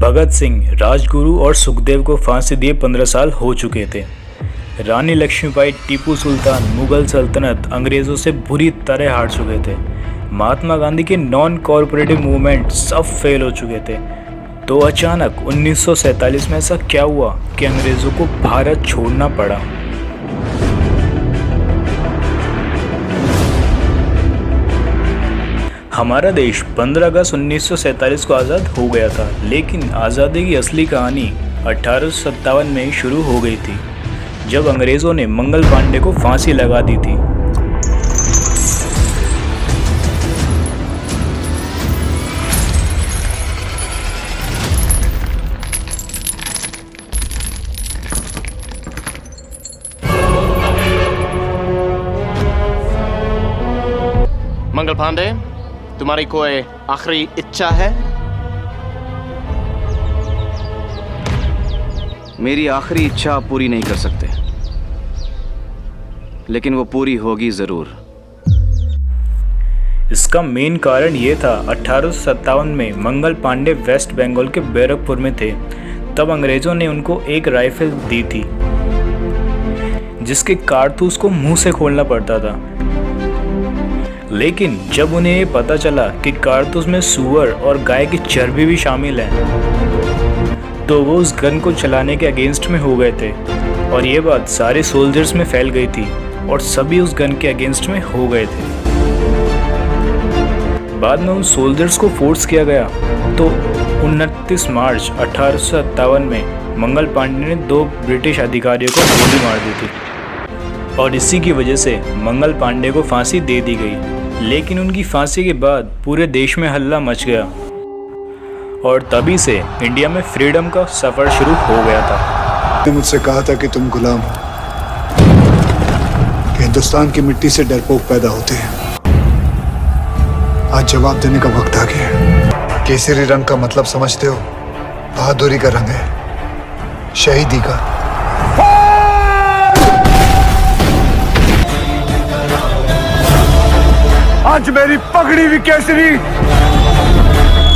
भगत सिंह, राजगुरु और सुखदेव को फांसी दिए 15 साल हो चुके थे। रानी लक्ष्मीबाई, टीपू सुल्तान, मुगल सल्तनत अंग्रेज़ों से बुरी तरह हार चुके थे। महात्मा गांधी के नॉन कॉरपोरेटिव मूवमेंट सब फेल हो चुके थे। तो अचानक 1947 में ऐसा क्या हुआ कि अंग्रेज़ों को भारत छोड़ना पड़ा। हमारा देश 15 अगस्त 1947 को आज़ाद हो गया था, लेकिन आज़ादी की असली कहानी 1857 में शुरू हो गई थी, जब अंग्रेज़ों ने मंगल पांडे को फांसी लगा दी थी। मंगल पांडे, तुम्हारी कोई आखिरी इच्छा है? मेरी आखिरी इच्छा आप पूरी नहीं कर सकते, लेकिन वो पूरी होगी जरूर। इसका मेन कारण ये था, 1857 में मंगल पांडे वेस्ट बंगाल के बैरकपुर में थे। तब अंग्रेज़ों ने उनको एक राइफल दी थी, जिसके कारतूस को मुंह से खोलना पड़ता था। लेकिन जब उन्हें ये पता चला कि कारतूस में सूअर और गाय की चर्बी भी शामिल है, तो वो उस गन को चलाने के अगेंस्ट में हो गए थे। और ये बात सारे सोल्जर्स में फैल गई थी और सभी उस गन के अगेंस्ट में हो गए थे। बाद में उन सोल्जर्स को फोर्स किया गया, तो 29 मार्च 1857 में मंगल पांडे ने 2 ब्रिटिश अधिकारियों को गोली मार दी थी और इसी की वजह से मंगल पांडे को फांसी दे दी गई। लेकिन उनकी फांसी के बाद पूरे देश में हल्ला मच गया और तभी से इंडिया में फ्रीडम का सफर शुरू हो गया था। तुमने मुझसे कहा था कि तुम गुलाम हो, कि हिंदुस्तान की मिट्टी से डरपोक पैदा होते हैं। आज जवाब देने का वक्त आ गया है। केसरी रंग का मतलब समझते हो? बहादुरी का रंग है, शहीदी का। आज मेरी पगड़ी भी केसरी,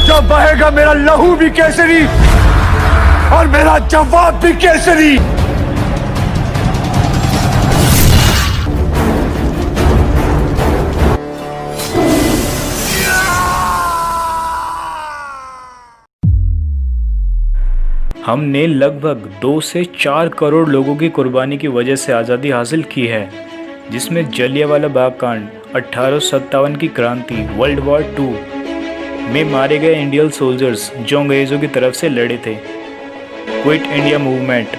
जब बहेगा मेरा लहू भी केसरी और मेरा जवाब भी केसरी। हमने लगभग 2 से 4 करोड़ लोगों की कुर्बानी की वजह से आज़ादी हासिल की है, जिसमें जलियांवाला बाग कांड, 1857 की क्रांति, वर्ल्ड वॉर 2 में मारे गए इंडियन सोल्जर्स जो अंग्रेज़ों की तरफ से लड़े थे, क्विट इंडिया मूवमेंट,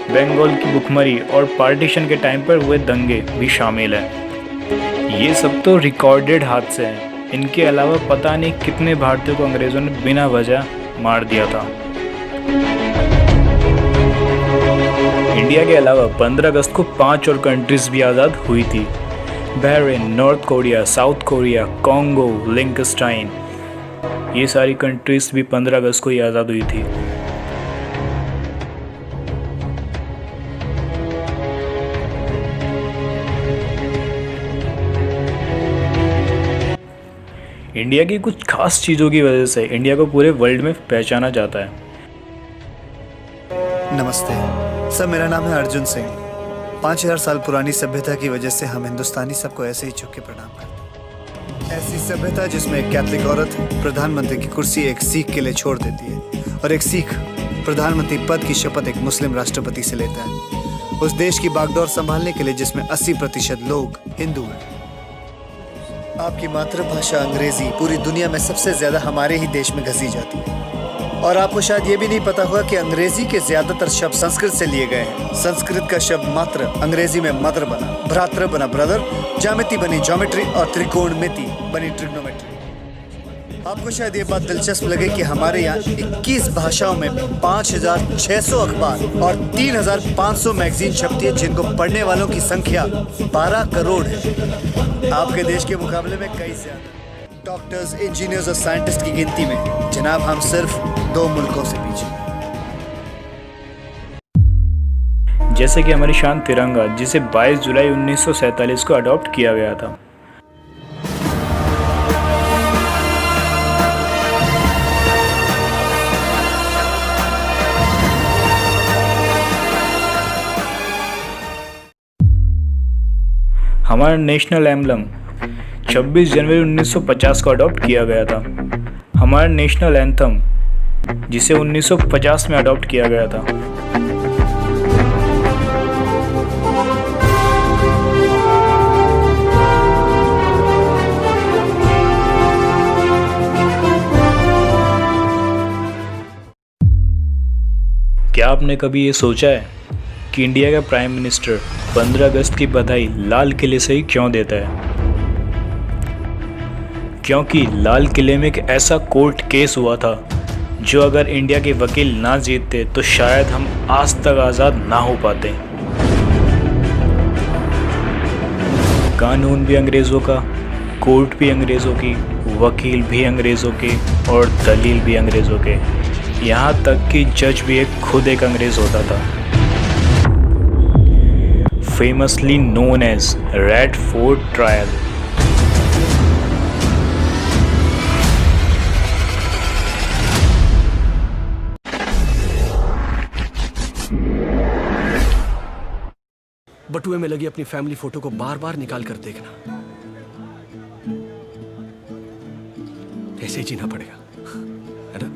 बंगाल की भुखमरी और पार्टीशन के टाइम पर हुए दंगे भी शामिल हैं। ये सब तो रिकॉर्डेड हादसे हैं। इनके अलावा पता नहीं कितने भारतीयों को अंग्रेज़ों ने बिना वजह मार दिया था। इंडिया के अलावा 15 अगस्त को 5 और कंट्रीज भी आज़ाद हुई थी। Bahrain, north Korea, south Korea, Congo, Liechtenstein, ये सारी कंट्रीज भी 15 अगस्त को ही आज़ाद हुई थी। इंडिया की कुछ खास चीज़ों की वजह से इंडिया को पूरे वर्ल्ड में पहचाना जाता है। नमस्ते सर, मेरा नाम है अर्जुन सिंह। 5000 साल पुरानी सभ्यता की वजह से हम हिंदुस्तानी सबको ऐसे ही झुक के प्रणाम करते हैं। ऐसी सभ्यता जिसमें एक कैथलिक औरत प्रधानमंत्री की कुर्सी एक सिख के लिए छोड़ देती है और एक सिख प्रधानमंत्री पद की शपथ एक मुस्लिम राष्ट्रपति से लेता है, उस देश की बागडोर संभालने के लिए जिसमें 80% लोग हिंदू हैं। आपकी मातृभाषा अंग्रेजी पूरी दुनिया में सबसे ज्यादा हमारे ही देश में घसी जाती है। और आपको शायद ये भी नहीं पता होगा कि अंग्रेजी के ज्यादातर शब्द संस्कृत से लिए गए हैं। संस्कृत का शब्द मात्र अंग्रेजी में मदर बना, भ्रातृ बना ब्रदर, ज्यामिति बनी ज्योमेट्री और त्रिकोणमिति बनी ट्रिग्नोमेट्री। आपको शायद ये बात दिलचस्प लगे कि हमारे यहाँ 21 भाषाओं में 5600 अखबार और 3500 मैगजीन छपती है, जिनको पढ़ने वालों की संख्या 12 करोड़ है। आपके देश के मुकाबले में कई ज्यादा। डॉक्टर्स, इंजीनियर्स और साइंटिस्ट की गिनती में जनाब हम सिर्फ 2 मुल्कों से पीछे। जैसे कि हमारी शान तिरंगा, जिसे 22 जुलाई 1947 को अडॉप्ट किया गया था। हमारा नेशनल एम्बलम 26 जनवरी 1950 को अडॉप्ट किया गया था। हमारा नेशनल एंथम जिसे 1950 में अडॉप्ट किया गया था। क्या आपने कभी ये सोचा है कि इंडिया का प्राइम मिनिस्टर 15 अगस्त की बधाई लाल किले से ही क्यों देता है? क्योंकि लाल किले में एक ऐसा कोर्ट केस हुआ था जो अगर इंडिया के वकील ना जीतते तो शायद हम आज तक आज़ाद ना हो पाते। कानून भी अंग्रेज़ों का, कोर्ट भी अंग्रेज़ों की, वकील भी अंग्रेज़ों के और दलील भी अंग्रेज़ों के, यहाँ तक कि जज भी खुद एक अंग्रेज़ होता था। Famously known as Red Fort trial. बटुए में लगी अपनी फैमिली फोटो को बार बार निकाल कर देखना, ऐसे ही जीना पड़ेगा, है ना?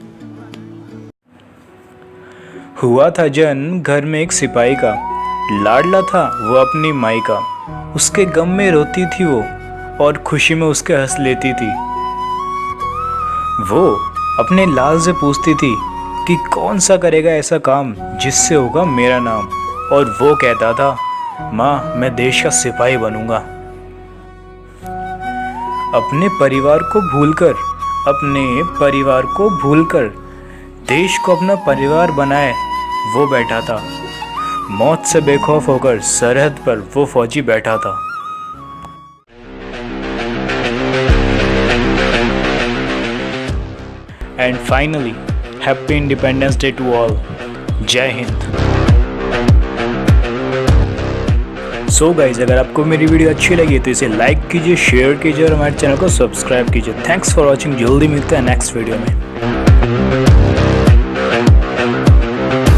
हुआ था जन्म घर में एक सिपाही का, लाडला था वो अपनी माई का। उसके गम में रोती थी वो और खुशी में उसके हंस लेती थी। वो अपने लाल से पूछती थी कि कौन सा करेगा ऐसा काम जिससे होगा मेरा नाम, और वो कहता था माँ मैं देश का सिपाही बनूंगा। अपने परिवार को भूलकर देश को अपना परिवार बनाए वो बैठा था। मौत से बेखौफ होकर सरहद पर वो फौजी बैठा था। And finally happy Independence Day to all. जय हिंद। सो गाइज, अगर आपको मेरी वीडियो अच्छी लगी तो इसे लाइक कीजिए, शेयर कीजिए और हमारे चैनल को सब्सक्राइब कीजिए। Thanks for watching. जल्दी मिलते हैं नेक्स्ट वीडियो में।